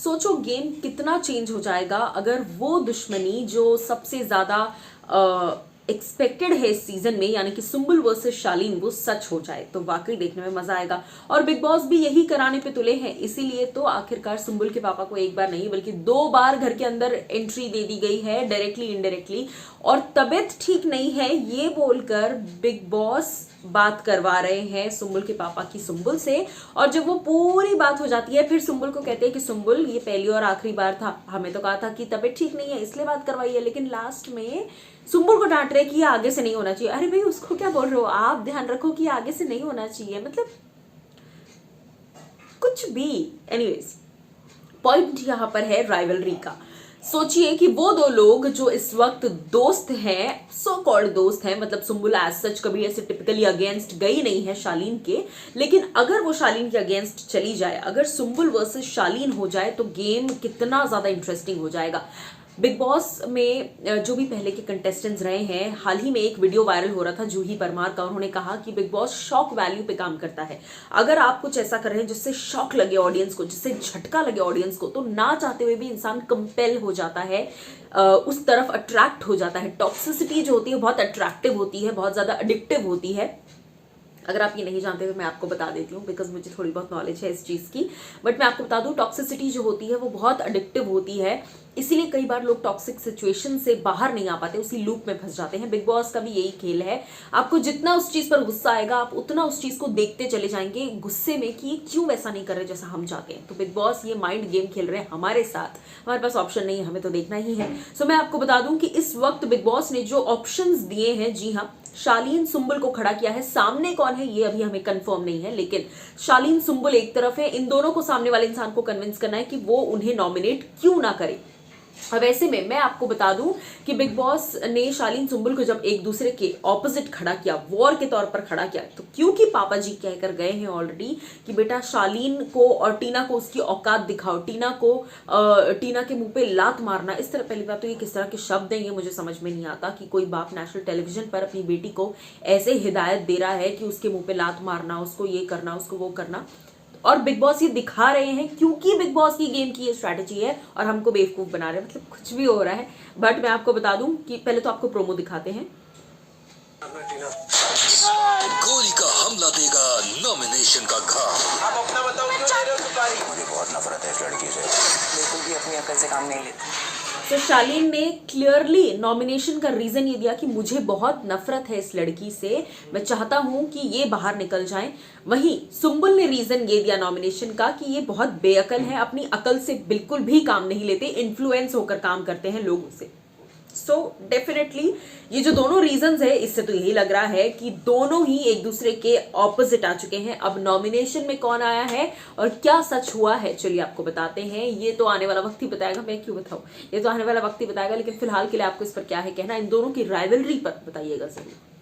सोचो गेम कितना चेंज हो जाएगा अगर वो दुश्मनी जो सबसे ज्यादा एक्सपेक्टेड है इस सीजन में, यानी कि सुम्बुल वर्सेस शालीन, वो सच हो जाए तो वाकई देखने में मजा आएगा। और बिग बॉस भी यही कराने पे तुले हैं, इसीलिए तो आखिरकार सुम्बुल के पापा को एक बार नहीं बल्कि 2 बार घर के अंदर एंट्री दे दी गई है, डायरेक्टली इनडायरेक्टली। और तबीयत ठीक नहीं है ये बोलकर बिग बॉस बात करवा रहे हैं सुम्बुल के पापा की सुम्बुल से। और जब वो पूरी बात हो जाती है फिर सुम्बुल को कहते हैं कि सुम्बुल ये पहली और आखिरी बार था, हमें तो कहा था कि तबीयत ठीक नहीं है इसलिए बात करवाई है। लेकिन लास्ट में सुम्बुल को डांट रहे कि ये आगे से नहीं होना चाहिए। अरे भाई उसको क्या बोल रहे हो आप, ध्यान रखो कि आगे से नहीं होना चाहिए, मतलब कुछ भी। एनीवेज, पॉइंट यहां पर है राइवलरी का। सोचिए कि वो 2 लोग जो इस वक्त दोस्त हैं, सो कॉल्ड दोस्त हैं, मतलब सुम्बुल एज सच कभी ऐसे टिपिकली अगेंस्ट गई नहीं है शालीन के, लेकिन अगर वो शालीन के अगेंस्ट चली जाए, अगर सुम्बुल वर्सेस शालीन हो जाए तो गेम कितना ज्यादा इंटरेस्टिंग हो जाएगा। बिग बॉस में जो भी पहले के कंटेस्टेंट्स रहे हैं, हाल ही में एक वीडियो वायरल हो रहा था जूही परमार का, उन्होंने कहा कि बिग बॉस शॉक वैल्यू पे काम करता है। अगर आप कुछ ऐसा कर रहे हैं जिससे शॉक लगे ऑडियंस को, जिससे झटका लगे ऑडियंस को, तो ना चाहते हुए भी इंसान कंपेल हो जाता है, उस तरफ अट्रैक्ट हो जाता है। टॉक्सिसिटी जो होती है बहुत अट्रैक्टिव होती है, बहुत ज्यादा एडिक्टिव होती है। अगर आप ये नहीं जानते तो मैं आपको बता देती हूँ, बिकॉज मुझे थोड़ी बहुत नॉलेज है इस चीज़ की, बट मैं आपको बता दूँ टॉक्सिसिटी जो होती है वो बहुत एडिक्टिव होती है। इसीलिए कई बार लोग टॉक्सिक सिचुएशन से बाहर नहीं आ पाते, उसी लूप में फंस जाते हैं। बिग बॉस का भी यही खेल है, आपको जितना उस चीज़ पर गुस्सा आएगा आप उतना उस चीज़ को देखते चले जाएंगे गुस्से में कि क्यों वैसा नहीं कर रहे जैसा हम चाहते हैं। तो बिग बॉस ये माइंड गेम खेल रहे हैं हमारे साथ, हमारे पास ऑप्शन नहीं है, हमें तो देखना ही है। सो मैं आपको बता दूं कि इस वक्त बिग बॉस ने जो ऑप्शंस दिए हैं, जी हाँ, शालीन सुम्बुल को खड़ा किया है। सामने कौन है ये अभी हमें कंफर्म नहीं है, लेकिन शालीन सुम्बुल एक तरफ है। इन दोनों को, सामने वाले इंसान को कन्विंस करना है कि वो उन्हें नॉमिनेट क्यों ना करे। अब ऐसे में मैं आपको बता दूं कि बिग बॉस ने शालीन सुम्बुल को जब एक दूसरे के ऑपोजिट खड़ा किया, वॉर के तौर पर खड़ा किया, तो क्योंकि पापा जी कहकर गए हैं ऑलरेडी कि बेटा शालीन को और टीना को उसकी औकात दिखाओ, टीना के मुंह पे लात मारना। इस तरह, पहली बात तो ये किस तरह के शब्द हैं ये मुझे समझ में नहीं आता कि कोई बाप नेशनल टेलीविजन पर अपनी बेटी को ऐसे हिदायत दे रहा है कि उसके मुंह पे लात मारना, उसको ये करना, उसको वो करना। और बिग बॉस ये दिखा रहे हैं क्योंकि बिग बॉस की गेम की ये स्ट्रैटेजी है और हमको बेवकूफ बना रहे हैं, मतलब कुछ भी हो रहा है। बट मैं आपको बता दूं कि पहले तो आपको प्रोमो दिखाते हैं। गोली का हमला देगा नॉमिनेशन का घाव। आप अपना बताओ क्यों ले रहे हो सुपारी? मुझे बहुत नफरत है इस लड़की से, बिल्कुल भी अपनी अकल से काम नहीं लेती। तो शालीन ने क्लियरली नॉमिनेशन का रीजन ये दिया कि मुझे बहुत नफरत है इस लड़की से, मैं चाहता हूं कि ये बाहर निकल जाए। वहीं सुम्बुल ने रीजन ये दिया नॉमिनेशन का कि ये बहुत बेअकल है, अपनी अकल से बिल्कुल भी काम नहीं लेते, इन्फ्लुएंस होकर काम करते हैं लोगों से। सो डेफिनेटली ये जो दोनों रीजंस है, इससे तो यही लग रहा है कि दोनों ही एक दूसरे के ऑपोजिट आ चुके हैं। अब नॉमिनेशन में कौन आया है और क्या सच हुआ है, चलिए आपको बताते हैं। ये तो आने वाला वक्त ही बताएगा, मैं क्यों बताऊं, ये तो आने वाला वक्त ही बताएगा। लेकिन फिलहाल के लिए आपको इस पर क्या है कहना, इन दोनों की राइवलरी पर बताइएगा जरूर।